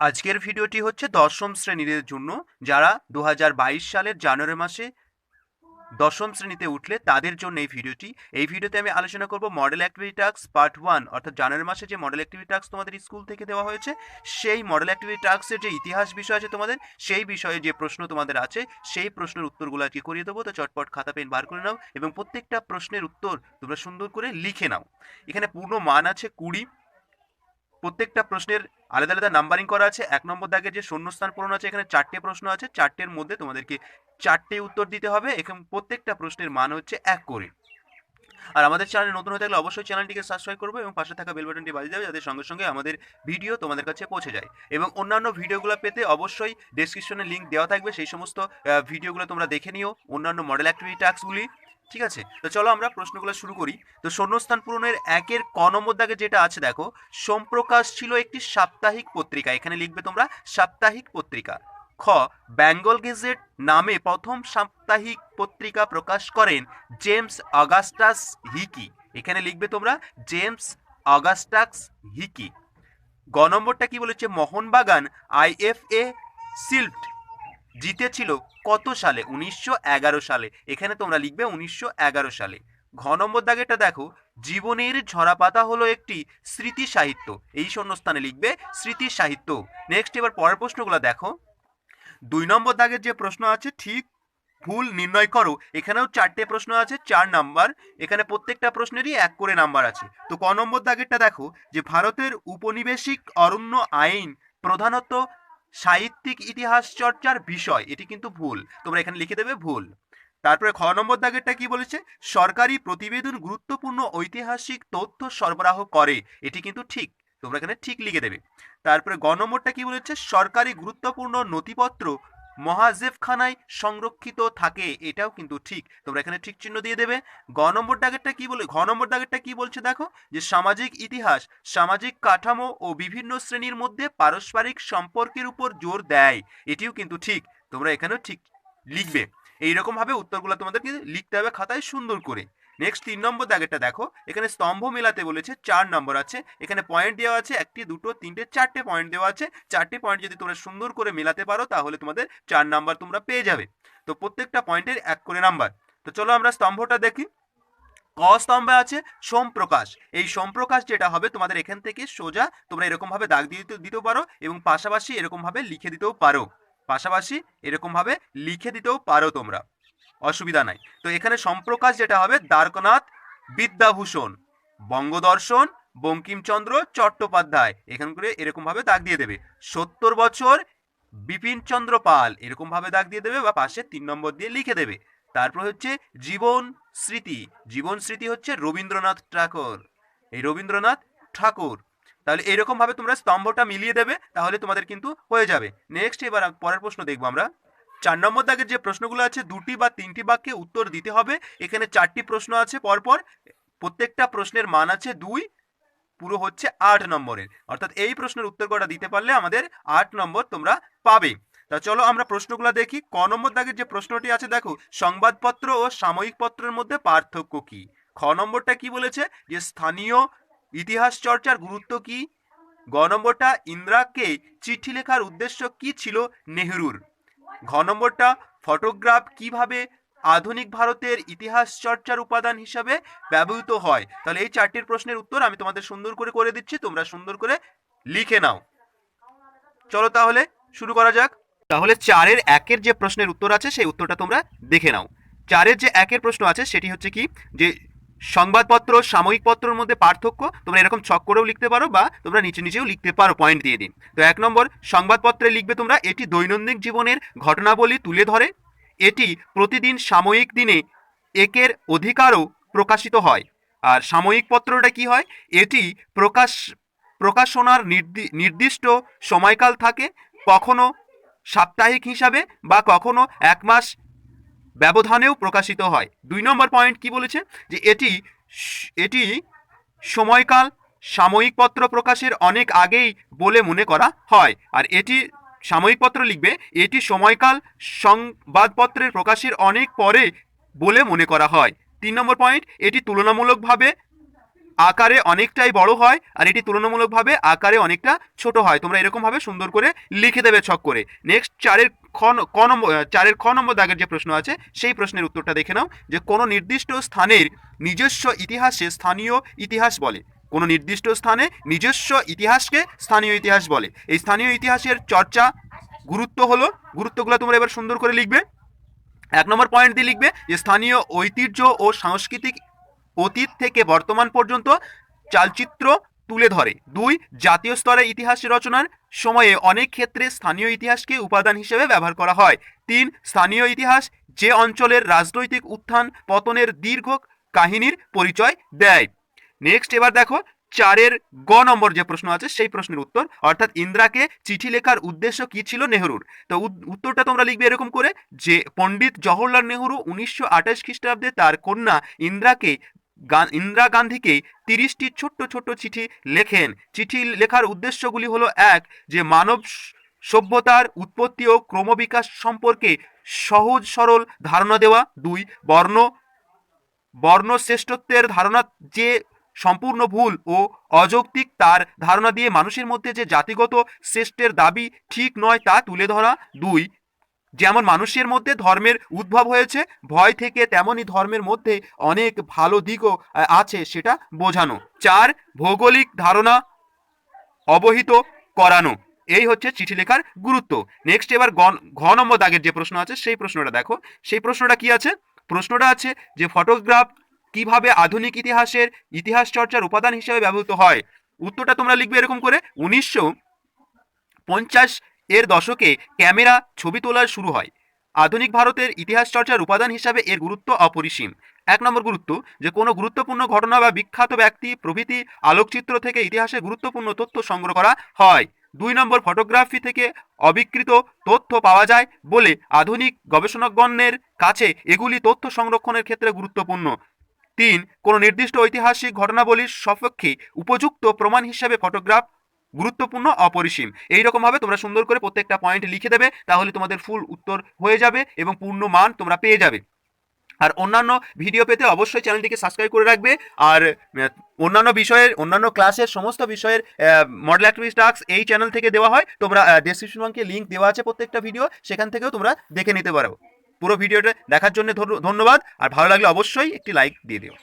আজকের ভিডিওটি হচ্ছে দশম শ্রেণীদের জন্য, যারা 2022 সালের জানুয়ারি মাসে দশম শ্রেণীতে উঠলে তাদের জন্য এই ভিডিওতে আমি আলোচনা করব মডেল অ্যাক্টিভিটি টাস্ক পার্ট 1, অর্থাৎ জানুয়ারি মাসে যে মডেল অ্যাক্টিভিটি টাস্ক তোমাদের স্কুল থেকে দেওয়া হয়েছে, সেই মডেল অ্যাক্টিভিটি টাস্কের যে ইতিহাস বিষয় আছে তোমাদের, সেই বিষয়ে যে প্রশ্ন তোমাদের আছে সেই প্রশ্নের উত্তরগুলো আজকে করিয়ে দেবো। তো চটপট খাতা পেন বার করে নাও এবং প্রত্যেকটা প্রশ্নের উত্তর তোমরা সুন্দর করে লিখে নাও। এখানে পূর্ণ মান আছে 20। প্রত্যেকটা প্রশ্নের আলাদা আলাদা নাম্বারিং করা আছে। 1 নম্বর দাগে যে শূন্যস্থান পূরণ আছে, এখানে 4টে প্রশ্ন আছে, 4টের মধ্যে তোমাদেরকে 4টে উত্তর দিতে হবে। এখানে প্রত্যেকটা প্রশ্নের মান হচ্ছে 1 করে। আর আমাদের চ্যানেলে নতুন হয়ে থাকলে অবশ্যই চ্যানেলটিকে সাবস্ক্রাইব করবে এবং পাশে থাকা বেল বাটনটি বাজিয়ে দেবে, যাতে সঙ্গে সঙ্গে আমাদের ভিডিও তোমাদের কাছে পৌঁছে যায়। এবং অন্যান্য ভিডিওগুলো পেতে অবশ্যই ডেসক্রিপশনে লিঙ্ক দেওয়া থাকবে, সেই সমস্ত ভিডিওগুলো তোমরা দেখে নিও, অন্যান্য মডেল অ্যাক্টিভিটি টাস্কগুলি। ঠিক আছে, তো চলো আমরা প্রশ্নগুলো শুরু করি। তো শূন্যস্থান পূরণের 1-এর ক নম্বর দাগে যেটা আছে দেখো, সোমপ্রকাশ ছিল একটি সাপ্তাহিক পত্রিকা। এখানে লিখবে তোমরা সাপ্তাহিক পত্রিকা। খ, বেঙ্গল গেজেট নামে প্রথম সাপ্তাহিক পত্রিকা প্রকাশ করেন জেমস অগাস্টাস হিকি। এখানে লিখবে তোমরা জেমস অগাস্টাস হিকি। গ নম্বরটা কি বলেছে, মোহনবাগান আইএফএ শিল্ড জিতেছিল কত সালে? 1911 সালে। এখানে তোমরা লিখবে 1911 সালে। ঘ নম্বর দাগেটা দেখো, জীবনের ঝরাপাতা হলো একটি স্মৃতি সাহিত্য। এই শূন্যস্থানে লিখবে স্মৃতি সাহিত্য। নেক্সট, এবার পরের প্রশ্নগুলো দেখো। 2 নম্বর দাগের যে প্রশ্ন আছে, ঠিক ভুল নির্ণয় করো। এখানেও 4টে প্রশ্ন আছে, 4 নাম্বার। এখানে প্রত্যেকটা প্রশ্নেরই 1 করে নাম্বার আছে। তো ক নম্বর দাগেরটা দেখো, যে ভারতের উপনিবেশিক অরণ্য আইন প্রধানত সাহিত্যিক ইতিহাস চর্চার বিষয়। এটি কিন্তু ভুল, তোমরা এখানে লিখে দেবে ভুল। তারপরে খ নম্বর দাগেরটা কি বলেছে, সরকারি প্রতিবেদন গুরুত্বপূর্ণ ঐতিহাসিক তথ্য সরবরাহ করে। এটি কিন্তু ঠিক, তোমরা এখানে ঠিক লিখে দেবে। তারপরে গ নম্বরটা কি বলেছে, সরকারি গুরুত্বপূর্ণ নথিপত্র মহাজেবখানায় সংরক্ষিত থাকে। এটাও কিন্তু ঠিক, তোমরা এখানে ঠিক চিহ্ন দিয়ে দেবে। ঘ নম্বর দাগেরটা কি বলছে দেখো, যে সামাজিক ইতিহাস সামাজিক কাঠামো ও বিভিন্ন শ্রেণীর মধ্যে পারস্পরিক সম্পর্কের উপর জোর দেয়। এটিও কিন্তু ঠিক, তোমরা এখানেও ঠিক লিখবে। এইরকম ভাবে উত্তরগুলো তোমাদেরকে লিখতে হবে খাতায় সুন্দর করে। নেক্সট 3 নম্বর দাগেরটা দেখো, এখানে স্তম্ভ মেলাতে বলেছে, 4 নম্বর আছে। এখানে পয়েন্ট দেওয়া আছে, 1টি 2টো 3টে 4টে পয়েন্ট দেওয়া আছে। 4টে পয়েন্ট যদি তোমরা সুন্দর করে মেলাতে পারো, তাহলে তোমাদের 4 নাম্বার তোমরা পেয়ে যাবে। তো প্রত্যেকটা পয়েন্টের 1 করে নাম্বার। তো চলো আমরা স্তম্ভটা দেখি। ক স্তম্ভে আছে সোমপ্রকাশ। এই সোমপ্রকাশ যেটা হবে, তোমাদের এখান থেকে সোজা তোমরা এরকম ভাবে দাগ দিয়ে দিতেও পারো এবং পাশাপাশি এরকম ভাবে লিখে দিতেও পারো। তোমরা, অসুবিধা নাই। তো এখানে সম্প্রকাশ যেটা হবে, দ্বারকানাথ বিদ্যাভূষণ, বঙ্গদর্শন বঙ্কিমচন্দ্র চট্টোপাধ্যায়। এখান করে এরকম ভাবে দাগ দিয়ে দেবে। 70 বছর বিপিন চন্দ্র পাল, এরকম ভাবে দাগ দিয়ে দেবে বা পাশে 3 নম্বর দিয়ে লিখে দেবে। তারপর হচ্ছে জীবন স্মৃতি হচ্ছে রবীন্দ্রনাথ ঠাকুর। তাহলে এরকম ভাবে তোমরা স্তম্ভটা মিলিয়ে দেবে, তাহলে তোমাদের কিন্তু হয়ে যাবে। নেক্সট, এবার পরের প্রশ্ন দেখবো আমরা। 4 নম্বর দাগের যে প্রশ্নগুলো আছে, 2টি বা 3টি বাক্যে উত্তর দিতে হবে। এখানে 4টি প্রশ্ন আছে পরপর, প্রত্যেকটা প্রশ্নের মান আছে 2, পুরো হচ্ছে 8 নম্বরের। অর্থাৎ এই প্রশ্নের উত্তর কটা দিতে পারলে আমাদের 8 নম্বর তোমরা পাবে। তা চলো আমরা প্রশ্নগুলো দেখি। ক নম্বর দাগের যে প্রশ্নটি আছে দেখো, সংবাদপত্র ও সাময়িক পত্রের মধ্যে পার্থক্য কি? খ নম্বরটা কি বলেছে, যে স্থানীয় ইতিহাস চর্চার গুরুত্ব কি? গ নম্বরটা, ইন্দিরাকে চিঠি লেখার উদ্দেশ্য কি ছিল নেহরুর? ঘ নম্বরটা, ফটোগ্রাফ কিভাবে আধুনিক ভারতের ইতিহাস চর্চার উপাদান হিসাবে ব্যবহৃত হয়? তাহলে এই 4টির প্রশ্নের উত্তর আমি তোমাদের সুন্দর করে দিচ্ছি, তোমরা সুন্দর করে লিখে নাও। চলো তাহলে শুরু করা যাক। তাহলে 4-এর 1-এর যে প্রশ্নের উত্তর আছে, সেই উত্তরটা তোমরা দেখে নাও। 4-এর যে 1-এর প্রশ্ন আছে সেটি হচ্ছে কি, যে সংবাদপত্র সাময়িক পত্রের মধ্যে পার্থক্য। তোমরা এরকম ছক করেও লিখতে পারো বা তোমরা নিচেও লিখতে পারো পয়েন্ট দিয়ে দিন। তো 1 নম্বর, সংবাদপত্রে লিখবে তোমরা, এটি দৈনন্দিন জীবনের ঘটনাবলী তুলে ধরে। এটি প্রতিদিন সাময়িক দিনে একের অধিকারও প্রকাশিত হয়। আর সাময়িক পত্রটা কি হয়, এটি প্রকাশনার নির্দিষ্ট সময়কাল থাকে, কখনো সাপ্তাহিক হিসাবে বা কখনো 1 মাস ব্যবধানেও প্রকাশিত হয়। 2 নম্বর পয়েন্ট কি বলেছে, যে এটি সময়কাল সাময়িক পত্র প্রকাশের অনেক আগেই বলে মনে করা হয়। আর এটি সাময়িক পত্র লিখবে, এটি সময়কাল সংবাদপত্রের প্রকাশের অনেক পরে বলে মনে করা হয়। 3 নম্বর পয়েন্ট, এটি তুলনামূলকভাবে আকারে অনেকটাই বড় হয় আর এটি তুলনামূলকভাবে আকারে অনেকটা ছোট হয়। তোমরা এরকমভাবে সুন্দর করে লিখে দেবে ছক করে। নেক্সট চারের খ নম্বর দাগের যে প্রশ্ন আছে সেই প্রশ্নের উত্তরটা দেখে নাও, যে কোনো নির্দিষ্ট স্থানের নিজস্ব ইতিহাসে স্থানীয় ইতিহাস বলে। কোনো নির্দিষ্ট স্থানে নিজস্ব ইতিহাসকে স্থানীয় ইতিহাস বলে। এই স্থানীয় ইতিহাসের চর্চা গুরুত্বগুলো তোমরা এবার সুন্দর করে লিখবে। 1 নম্বর পয়েন্ট দিয়ে লিখবে যে স্থানীয় ঐতিহ্য ও সাংস্কৃতিক অতীত থেকে বর্তমান পর্যন্ত চালচিত্র তুলে ধরে। 2, জাতীয় স্তরে ইতিহাস রচনার সময়ে অনেক ক্ষেত্রে স্থানীয় ইতিহাসকে উপাদান হিসেবে ব্যবহার করা হয়। 3, স্থানীয় ইতিহাস যে অঞ্চলের রাজনৈতিক উত্থান পতনের দীর্ঘ কাহিনীর পরিচয় দেয়। নেক্সট এবার দেখো 4 গ নম্বর যে প্রশ্ন আছে সেই প্রশ্নের উত্তর, অর্থাৎ ইন্দিরাকে চিঠি লেখার উদ্দেশ্য কি ছিল নেহরুর। তো উত্তরটা তোমরা লিখবে এরকম করে, যে পণ্ডিত জওহরলাল নেহরু 1928 খ্রিস্টাব্দে তার কন্যা ইন্দিরা গান্ধীকে 30টি ছোট্ট ছোট্ট চিঠি লেখেন। চিঠি লেখার উদ্দেশ্যগুলি হলো: 1, যে মানব সভ্যতার উৎপত্তি ও ক্রমবিকাশ সম্পর্কে সহজ সরল ধারণা দেওয়া। 2, বর্ণ শ্রেষ্ঠত্বের ধারণা যে সম্পূর্ণ ভুল ও অযৌক্তিক, তার ধারণা দিয়ে মানুষের মধ্যে যে জাতিগত শ্রেষ্ঠের দাবি ঠিক নয় তা তুলে ধরা। 2, যেমন মানুষের মধ্যে ধর্মের উদ্ভব হয়েছে ভয় থেকে, তেমনি ধর্মের মধ্যে অনেক ভালো দিকও আছে সেটা বোঝানো। 4, ভৌগোলিক ধারণা অবহিত করানো। এই হচ্ছে চিঠি লেখার গুরুত্ব। নেক্সট এবার ঘ নম্বর দাগের যে প্রশ্ন আছে সেই প্রশ্নটা দেখো। সেই প্রশ্নটা কি আছে? প্রশ্নটা আছে যে ফটোগ্রাফ কিভাবে আধুনিক ইতিহাস চর্চার উপাদান হিসেবে ব্যবহৃত হয়। উত্তরটা তোমরা লিখবে এরকম করে: 1950 এর দশকে ক্যামেরা ছবি তোলার শুরু হয়। আধুনিক ভারতের ইতিহাস চর্চার উপাদান হিসাবে এর গুরুত্ব অপরিসীম। 1 নম্বর গুরুত্ব, যে কোনো গুরুত্বপূর্ণ ঘটনা বা বিখ্যাত ব্যক্তি প্রভৃতি আলোকচিত্র থেকে ইতিহাসে গুরুত্বপূর্ণ তথ্য সংগ্রহ করা হয়। 2 নম্বর, ফটোগ্রাফি থেকে অবিকৃত তথ্য পাওয়া যায় বলে আধুনিক গবেষকগণের কাছে এগুলি তথ্য সংরক্ষণের ক্ষেত্রে গুরুত্বপূর্ণ। 3, কোনো নির্দিষ্ট ঐতিহাসিক ঘটনাবলীর সপক্ষে উপযুক্ত প্রমাণ হিসেবে ফটোগ্রাফ গুরুত্বপূর্ণ অপরিসীম। এইরকমভাবে তোমরা সুন্দর করে প্রত্যেকটা পয়েন্ট লিখে দেবে, তাহলে তোমাদের ফুল উত্তর হয়ে যাবে এবং পূর্ণ মান তোমরা পেয়ে যাবে। আর অন্যান্য ভিডিও পেতে অবশ্যই চ্যানেলটিকে সাবস্ক্রাইব করে রাখবে। আর অন্যান্য ক্লাসের সমস্ত বিষয়ের মডেল অ্যাক্টিভিটি টাস্ক এই চ্যানেল থেকে দেওয়া হয়। তোমরা ডেসক্রিপশন বক্সে লিঙ্ক দেওয়া আছে প্রত্যেকটা ভিডিও, সেখান থেকেও তোমরা দেখে নিতে পারো। পুরো ভিডিওটা দেখার জন্য ধন্যবাদ। আর ভালো লাগলে অবশ্যই একটি লাইক দিয়ে দিও।